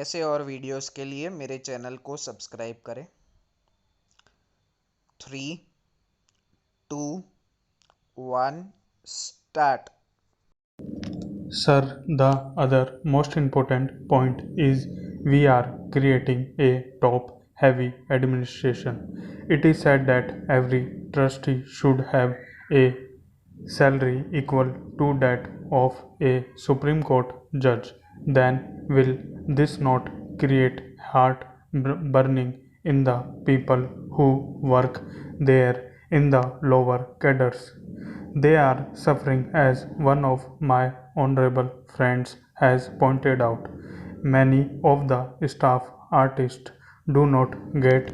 ऐसे और वीडियोस के लिए मेरे चैनल को सब्सक्राइब करें। 3, 2, 1 start. Sir, the other most important point is we are creating a top heavy administration. It is said that every trustee should have a salary equal to that of a Supreme Court judge. Then will this not create heart burning in the people who work there in the lower cadres? They are suffering, as one of my honorable friends has pointed out. Many of the staff artists do not get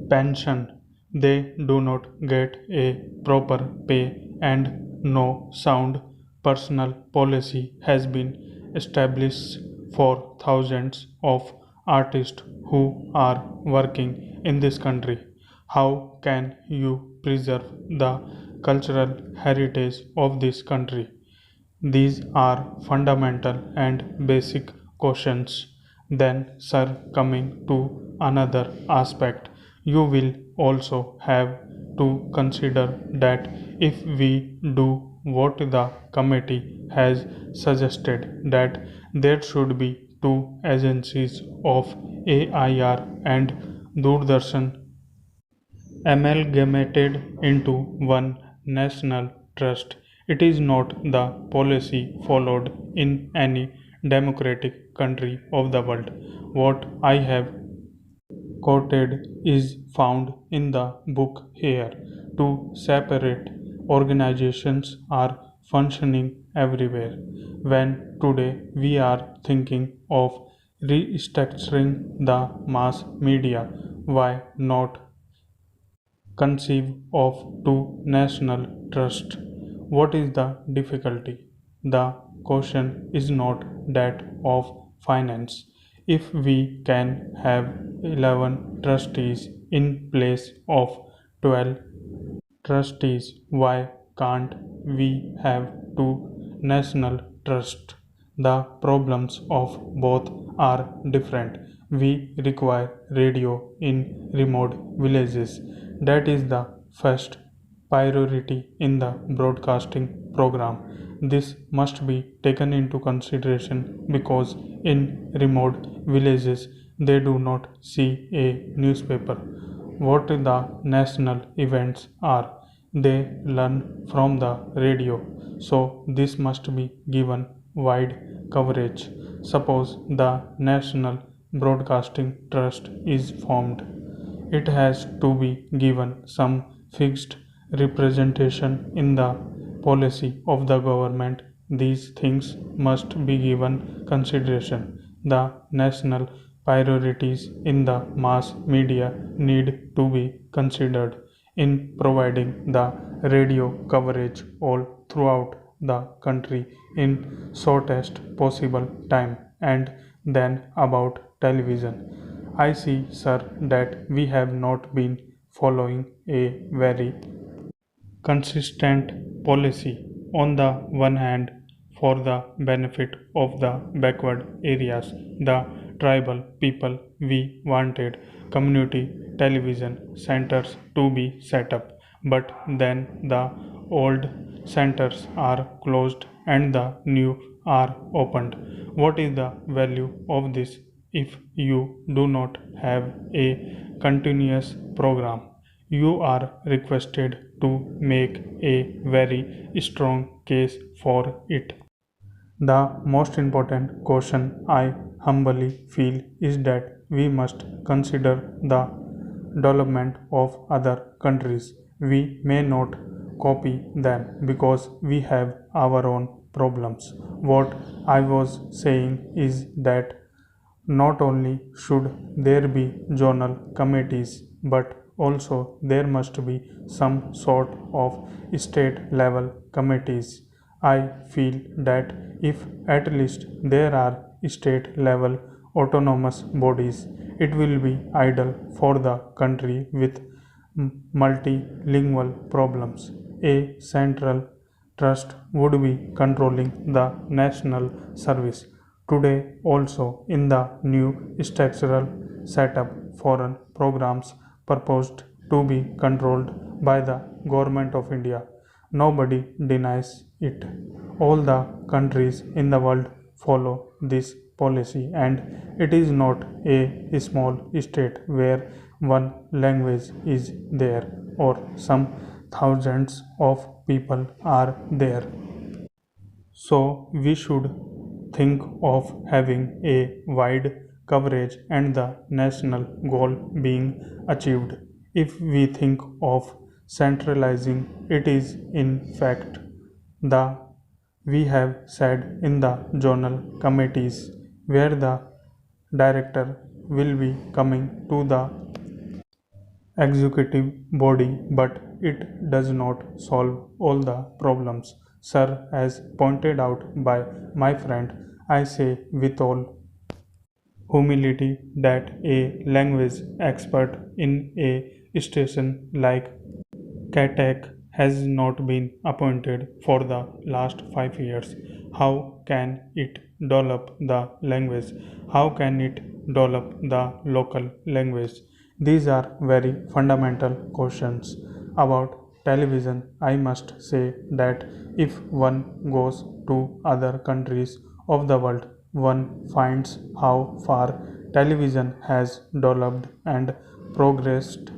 pension, they do not get a proper pay, and no sound personal policy has been established for thousands of artists who are working in this country. How can you preserve the cultural heritage of this country? These are fundamental and basic questions. Then, sir, coming to another aspect, you will also have to consider that if we do what the committee has suggested, that there should be two agencies of AIR and Doordarshan amalgamated into one national trust. It is not the policy followed in any democratic country of the world. What I have quoted is found in the book here. Two separate organizations are functioning everywhere. When today we are thinking of restructuring the mass media, why not conceive of two national trusts? What is the difficulty? The question is not that of finance. If we can have 11 trustees in place of 12 trustees, why can't we have two national trusts? The problems of both are different. We require radio in remote villages. That is the first priority in the broadcasting program. This must be taken into consideration because in remote villages they do not see a newspaper. What the national events are, they learn from the radio, so this must be given wide coverage. Suppose the National Broadcasting Trust is formed. It has to be given some fixed representation in the policy of the government. These things must be given consideration. The national priorities in the mass media need to be considered in providing the radio coverage all throughout the country in shortest possible time. And then about television, I see, sir, that we have not been following a very consistent policy. On the one hand, for the benefit of the backward areas, the tribal people, we wanted community television centers to be set up, but then the old centers are closed and the new are opened. What is the value of this if you do not have a continuous program? You are requested to make a very strong case for it. The most important question I humbly feel is that we must consider the development of other countries. We may not copy them because we have our own problems. What I was saying is that not only should there be zonal committees, but also there must be some sort of state level committees. I feel that if at least there are state level autonomous bodies, it will be ideal for the country with multilingual problems. A central trust would be controlling the national service. Today, also in the new structural setup, foreign programs proposed to be controlled by the government of India. Nobody denies it. All the countries in the world follow this policy, and it is not a small state where one language is there or some thousands of people are there. So we should think of having a wide coverage and the national goal being achieved. If we think of centralizing, it is in fact the we have said in the journal committees where the director will be coming to the executive body, but it does not solve all the problems. Sir, as pointed out by my friend, I say with all humility that a language expert in a station like Katak has not been appointed for the last 5 years. How can it develop the language? How can it develop the local language? These are very fundamental questions. About television, I must say that if one goes to other countries of the world, one finds how far television has developed and progressed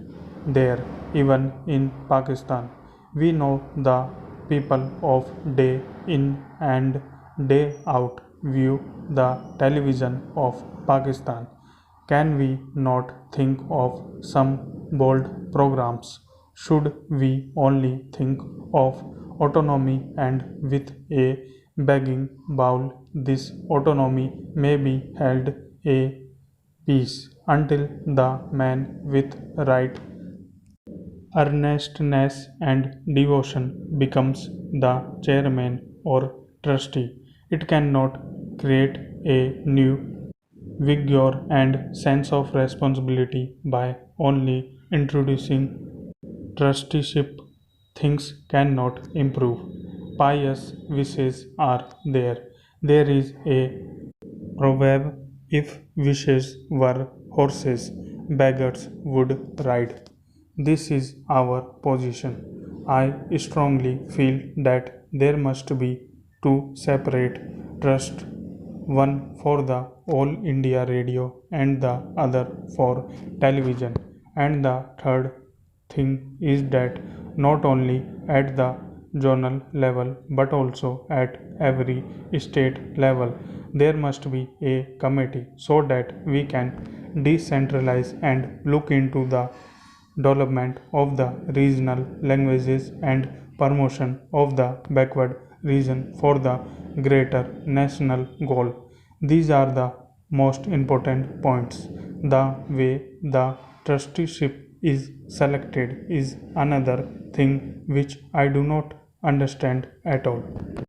there. Even in Pakistan, we know the people of day in and day out view the television of Pakistan. Can we not think of some bold programs? Should we only think of autonomy and with a begging bowl, this autonomy may be held a peace until the man with right earnestness and devotion becomes the chairman or trustee. It cannot create a new vigor and sense of responsibility by only introducing trusteeship. Things cannot improve. Pious wishes are there. There is a proverb, if wishes were horses, beggars would ride. This is our position. I strongly feel that there must be two separate trusts, one for the All India Radio and the other for television. And the third thing is that not only at the zonal level but also at every state level there must be a committee so that we can decentralize and look into the development of the regional languages and promotion of the backward region for the greater national goal. These are the most important points. The way the trusteeship is selected is another thing which I do not understand at all.